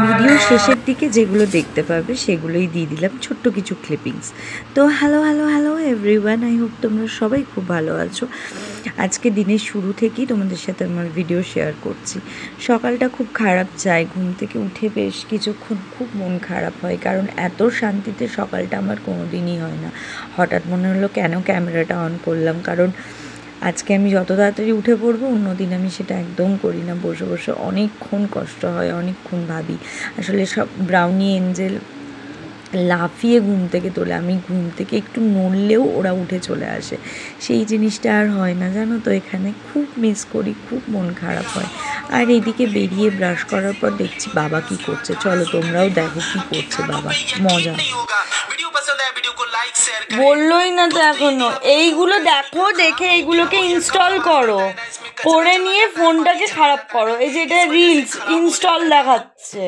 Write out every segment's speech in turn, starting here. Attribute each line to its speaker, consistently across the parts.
Speaker 1: Video শেষের দিকে যেগুলো দেখতে পাবে সেগুলোই দিয়ে দিলাম ছোট্ট কিছু ক্লিপিংস। তো হ্যালো এভরিওয়ান, আই হোপ তোমরা সবাই খুব ভালো আছো। আজকে দিনের শুরু থেকেই তোমাদের সাথে আমার ভিডিও শেয়ার করছি। সকালটা খুব খারাপ যায়, ঘুম থেকে উঠে বেশ কিছুক্ষণ খুব মন খারাপ হয়, কারণ এত শান্তিতে সকালটা আমার কোনো দিনই হয় না। হঠাৎ মনে হলো কেন ক্যামেরাটা অন করলাম, কারণ আজকে আমি যত তাড়াতাড়ি উঠে পড়বো অন্যদিন আমি সেটা একদম করি না। বসে বসে অনেকক্ষণ কষ্ট হয়, অনেকক্ষণ ভাবি। আসলে সব ব্রাউনি এঞ্জেল লাফিয়ে ঘুম থেকে তোলে, আমি ঘুম থেকে একটু নড়লেও ওরা উঠে চলে আসে। সেই জিনিসটা আর হয় না, জানো তো। এখানে খুব মিস করি, খুব মন খারাপ হয়। আর এদিকে বেরিয়ে ব্রাশ করার পর দেখছি বাবা কি করছে। চলো তোমরাও দেখো কি করছে বাবা, মজা। বললোই না তো এখনো, এইগুলো দেখো, দেখে এইগুলোকে ইনস্টল করো, করে নিয়ে ফোনটাকে খারাপ করো। এই যে এটা রিলস ইনস্টল দেখাচ্ছে,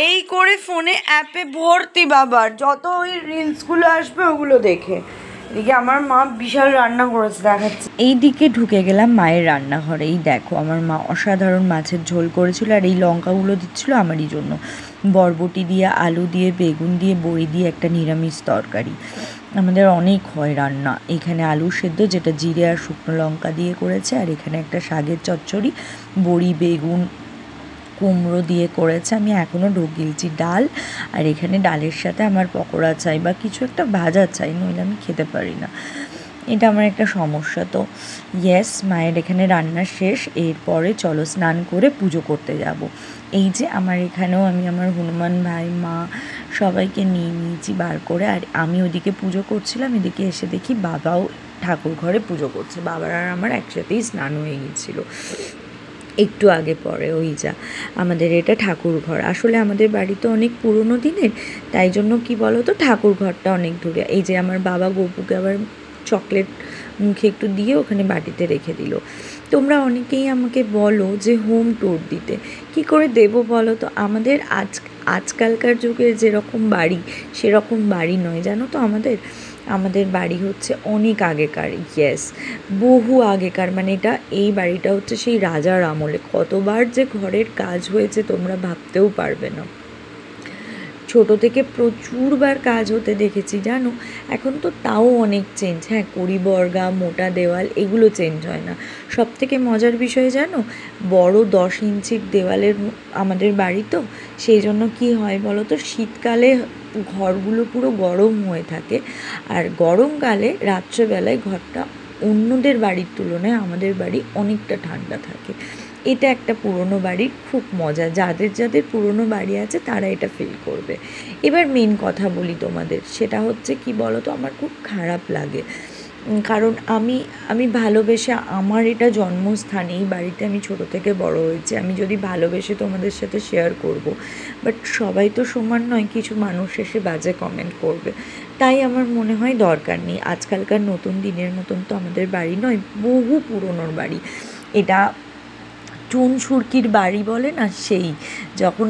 Speaker 1: এই করে ফোনে অ্যাপে ভর্তি বাবার যত ওই রিলসগুলো আসবে ওগুলো দেখে। এদিকে আমার মা বিশাল রান্না করেছে দেখাচ্ছে। এই দিকে ঢুকে গেলাম মায়ের রান্নাঘরে। এই দেখো আমার মা অসাধারণ মাছের ঝোল করেছিল, আর এই লঙ্কাগুলো দিচ্ছিল আমারই জন্য। বরবটি দিয়ে, আলু দিয়ে, বেগুন দিয়ে, বড়ি দিয়ে একটা নিরামিষ তরকারি। আমাদের অনেক হয় রান্না। এখানে আলু সেদ্ধ, যেটা জিরে আর শুকনো লঙ্কা দিয়ে করেছে, আর এখানে একটা শাকের চচ্চড়ি, বড়ি, বেগুন, কুমড়ো দিয়ে করেছে। আমি এখনও ঢোক গিলছি। ডাল, আর এখানে ডালের সাথে আমার পকোড়া চাই বা কিছু একটা ভাজা চাই, নইলে আমি খেতে পারি না। এটা আমার একটা সমস্যা। তো ইয়েস, মায়ের এখানে রান্না শেষ। এরপরে চলো স্নান করে পুজো করতে যাব। এই যে আমার এখানেও আমি আমার হনুমান ভাই, মা সবাইকে নিয়ে নিয়েছি বার করে। আর আমি ওদিকে পুজো করছিলাম, এদিকে এসে দেখি বাবাও ঠাকুর ঘরে পুজো করছে। বাবার আর আমার একসাথেই স্নান হয়ে গিয়েছিলো একটু আগে পরে। ওই যা আমাদের এটা ঠাকুর ঘর। আসলে আমাদের বাড়ি তো অনেক পুরনো দিনের, তাই জন্য কি বলো তো, ঠাকুর ঘরটা অনেক দূরে। এই যে আমার বাবা গপুকে আবার চকলেট মুখে একটু দিয়ে ওখানে বাটিতে রেখে দিল। তোমরা অনেকেই আমাকে বলো যে হোম ট্যুর দিতে, কি করে দেবো বলো তো। আমাদের আজকালকার যুগের যেরকম বাড়ি সেরকম বাড়ি নয়, জানো তো। আমাদের বাড়ি হচ্ছে অনেক আগেকার, ইয়েস, বহু আগেকার। মানে এই বাড়িটা হচ্ছে সেই রাজার আমলে। কতবার যে ঘরের কাজ হয়েছে তোমরা ভাবতেও পারবে না। ছোট থেকে প্রচুরবার কাজ হতে দেখেছি, জানো। এখন তো তাও অনেক চেঞ্জ। হ্যাঁ, কড়িবর্গা, মোটা দেওয়াল এগুলো চেঞ্জ হয় না। সব থেকে মজার বিষয় জানো, বড় 10 ইঞ্চির দেওয়ালের আমাদের বাড়ি, তো সেই জন্য কি হয় বলো তো, শীতকালে ঘরগুলো পুরো গরম হয়ে থাকে, আর গরমকালে রাত্রেবেলায় ঘরটা অন্যদের বাড়ির তুলনায় আমাদের বাড়ি অনেকটা ঠান্ডা থাকে। এটা একটা পুরনো বাড়ির খুব মজা। যাদের পুরনো বাড়ি আছে তারা এটা ফিল করবে। এবার মেন কথা বলি তোমাদের, সেটা হচ্ছে কি বলো তো, আমার খুব খারাপ লাগে, কারণ আমি ভালোবেসে, আমার এটা জন্মস্থান, এই বাড়িতে আমি ছোটো থেকে বড় হয়েছি। আমি যদি ভালোবেসে তোমাদের সাথে শেয়ার করব, বাট সবাই তো সমান নয়, কিছু মানুষ এসে বাজে কমেন্ট করবে। তাই আমার মনে হয় দরকার নেই। আজকালকার নতুন দিনের মতন তো আমাদের বাড়ি নয়, বহু পুরনোর বাড়ি এটা। চুন সুরকির বাড়ি বলে না, সেই যখন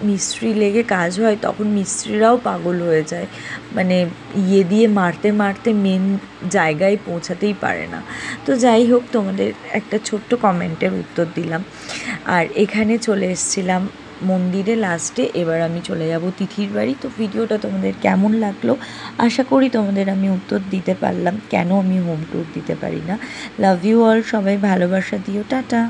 Speaker 1: মিস্ত্রি লেগে কাজ হয় তখন মিস্ত্রিরাও পাগল হয়ে যায়, মানে দিয়ে মারতে মারতে মেন জায়গায় পৌঁছাতেই পারে না। তো যাই হোক, তোমাদের একটা ছোট্ট কমেন্টের উত্তর দিলাম। আর এখানে চলে এসেছিলাম মন্দিরে লাস্টে। এবার আমি চলে যাব তিথির বাড়ি। তো ভিডিওটা তোমাদের কেমন লাগলো, আশা করি তোমাদের আমি উত্তর দিতে পারলাম কেন আমি হোম ট্যুর দিতে পারি না। লাভ ইউ অল, সবাই ভালোবাসা দিও, টাটা।